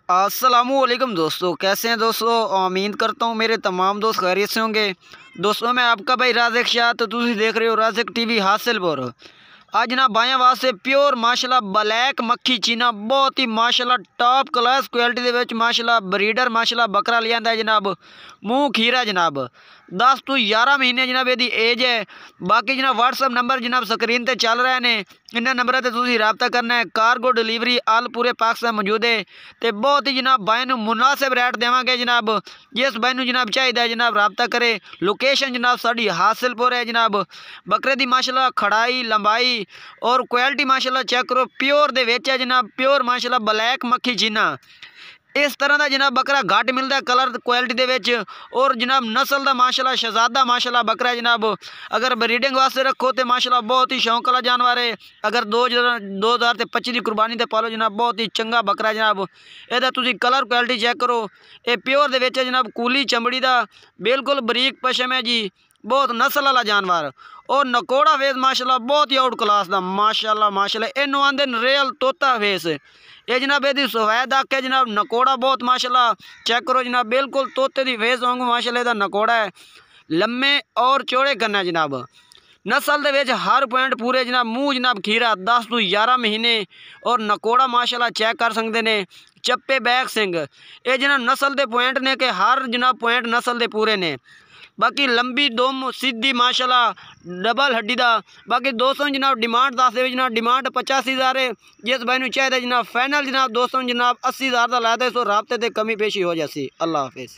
अस्सलामुअलैकुम दोस्तों, कैसे हैं दोस्तों। उम्मीद करता हूँ मेरे तमाम दोस्त खैरियत से होंगे। दोस्तों मैं आपका भाई राज़िक शाह, तो तुम देख रहे हो राज़िक टीवी हासिलपुर। आज जनाब बाया वास्ते प्योर माशाल्लाह ब्लैक मक्खी चीना बहुत ही माशाल्लाह टॉप क्लास क्वालिटी दे विच माशाल्लाह ब्रीडर माशाल्लाह बकरा लियांदा है जनाब। मूँह खीरा जनाब 10 तो 11 महीने जनाब यदी एज है। बाकी जनाब व्हाट्सअप नंबर जनाब स्क्रीन पर चल रहे हैं, इन्होंने नंबर से तुम रबता करना है। कार्गो डिलीवरी आल पूरे पाकिस्तान मौजूद है। तो बहुत ही जनाब बाई नूं मुनासिब रेट देवांगे जनाब। जिस बाई नूं जनाब चाहिए जनाब रबता करे। लोकेशन जनाब साड़ी हासिलपुर है जनाब। बकरे की माशाल्लाह खड़ाई लंबाई और क्वालिटी माशाल्लाह चेक करो, प्योर दे विच है जनाब। प्योर माशाल्लाह ब्लैक मक्खी चीना इस तरह का जनाब बकरा घट मिलता है कलर क्वालिटी दे विच। और जनाब नस्ल का माशाल्लाह शहजादा माशाल्लाह बकरा है जनाब। अगर ब्रीडिंग वास्ते रखो तो माशाल्लाह बहुत ही शौक वाला जानवर है। अगर 2025 की कुर्बानी ते पालो जनाब बहुत ही चंगा बकरा है जनाब। यदा तुसी कलर क्वालिटी चेक करो, ये प्योर दे विच है जनाब। कूली चमड़ी का बिल्कुल बरीक पशम है जी, बहुत नस्ल वाला जानवर। और नकोड़ा फेस माशाल्लाह बहुत ही आउट क्लास का माशाल्लाह माशाल्लाह। इनू आंदे रियल तोता फेस। ये जनाब यदि सफेद आँख है जनाब। नकोड़ा बहुत माशाल्लाह चेक करो जनाब, बिल्कुल तोते दी फेस वांगू माशाल्लाह इहदा नकोड़ा है। लम्मे और चौड़े करना जनाब। नस्ल दे विच हर पॉइंट पूरे जनाब। मूँह जनाब खीरा 10 तो 11 महीने और नकोड़ा माशाल्लाह चेक कर सकते ने। चप्पे बैक सिंह ये जनाब नस्ल के पॉइंट ने कि हर जनाब पॉइंट नस्ल के पूरे ने। बाकी लंबी दुम सीधी माशाल्लाह डबल हड्डी दा। बाकी दोस्तों जनाब डिमांड दस दे जनाब। डिमांड 85,000 है। जिस भाई नूं चाहिए जनाब फाइनल जनाब दोस्तों जनाब 80,000 का लाया। सो राबते ते कमी पेशी हो जासी। अल्लाह हाफिज़।